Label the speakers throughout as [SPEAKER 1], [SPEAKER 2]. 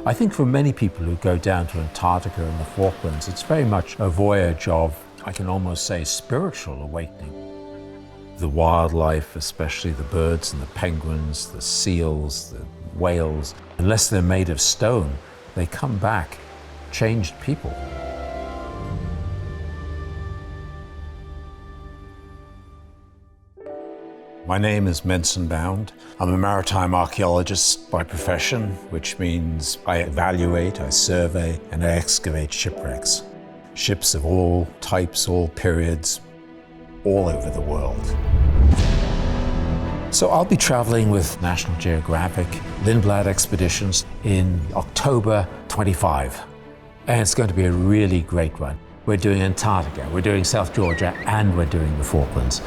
[SPEAKER 1] I think for many people who go down to Antarctica and the Falklands, it's very much a voyage of, I can almost say, spiritual awakening. The wildlife, especially the birds and the penguins, the seals, the whales, unless they're made of stone, they come back changed people. My name is Mensun Bound. I'm a maritime archeologist by profession, which means I evaluate, I survey, and I excavate shipwrecks. Ships of all types, all periods, all over the world. So I'll be traveling with National Geographic, Lindblad Expeditions in October 25. And it's going to be a really great one. We're doing Antarctica, we're doing South Georgia, and we're doing the Falklands.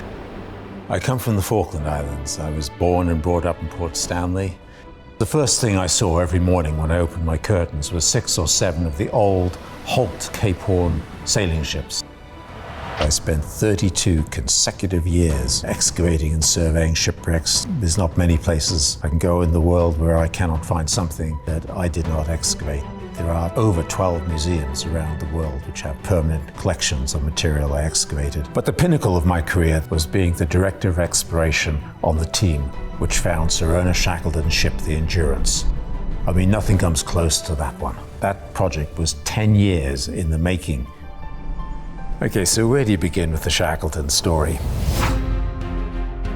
[SPEAKER 1] I come from the Falkland Islands. I was born and brought up in Port Stanley. The first thing I saw every morning when I opened my curtains was 6 or 7 of the old hulked Cape Horn sailing ships. I spent 32 consecutive years excavating and surveying shipwrecks. There's not many places I can go in the world where I cannot find something that I did not excavate. There are over 12 museums around the world which have permanent collections of material I excavated. But the pinnacle of my career was being the director of exploration on the team which found Sir Ernest Shackleton's ship, the Endurance. I mean, nothing comes close to that one. That project was 10 years in the making. Okay, so where do you begin with the Shackleton story?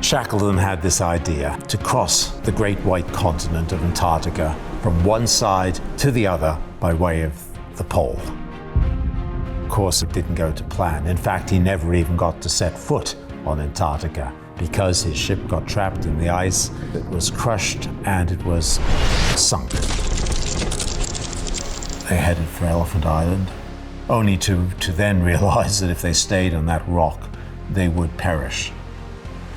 [SPEAKER 1] Shackleton had this idea to cross the great white continent of Antarctica from one side to the other by way of the pole. Of course, it didn't go to plan. In fact, he never even got to set foot on Antarctica because his ship got trapped in the ice, it was crushed, and it was sunk. They headed for Elephant Island, only to then realize that if they stayed on that rock, they would perish.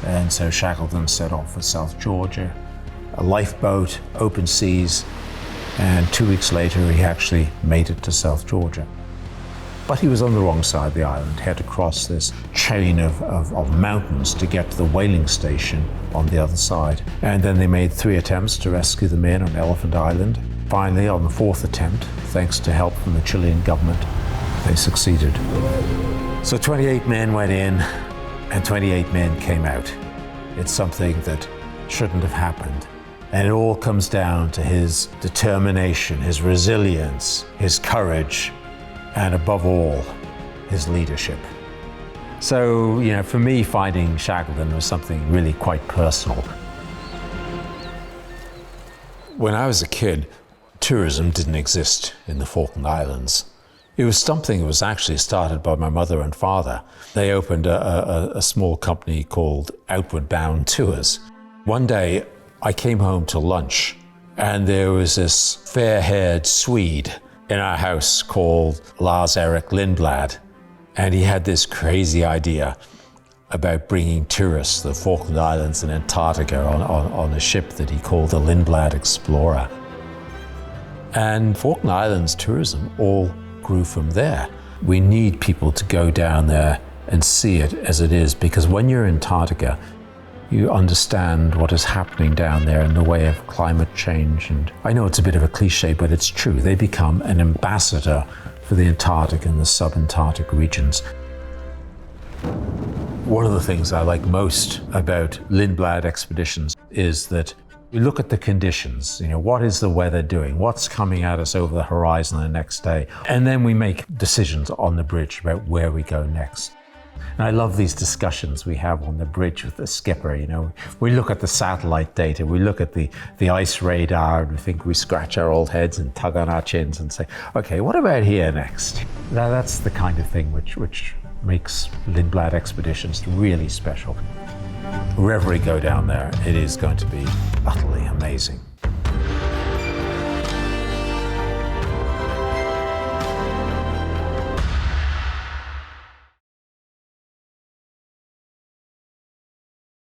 [SPEAKER 1] And so Shackleton set off for South Georgia, a lifeboat, open seas, and 2 weeks later he actually made it to South Georgia. But he was on the wrong side of the island. He had to cross this chain of mountains to get to the whaling station on the other side. And then they made 3 attempts to rescue the men on Elephant Island. Finally, on the 4th attempt, thanks to help from the Chilean government, they succeeded. So 28 men went in and 28 men came out. It's something that shouldn't have happened. And it all comes down to his determination, his resilience, his courage, and above all, his leadership. So, for me, finding Shackleton was something really quite personal. When I was a kid, tourism didn't exist in the Falkland Islands. It was something that was actually started by my mother and father. They opened a small company called Outward Bound Tours. One day, I came home to lunch, and there was this fair-haired Swede in our house called Lars-Eric Lindblad, and he had this crazy idea about bringing tourists to the Falkland Islands and Antarctica on a ship that he called the Lindblad Explorer. And Falkland Islands tourism all grew from there. We need people to go down there and see it as it is, because when you're in Antarctica, you understand what is happening down there in the way of climate change. And I know it's a bit of a cliche, but it's true. They become an ambassador for the Antarctic and the sub-Antarctic regions. One of the things I like most about Lindblad Expeditions is that we look at the conditions. What is the weather doing? What's coming at us over the horizon the next day? And then we make decisions on the bridge about where we go next. And I love these discussions we have on the bridge with the skipper. We look at the satellite data, we look at the ice radar, and we scratch our old heads and tug on our chins and say, okay, what about here next? That's the kind of thing which makes Lindblad Expeditions really special. Wherever we go down there, it is going to be utterly amazing.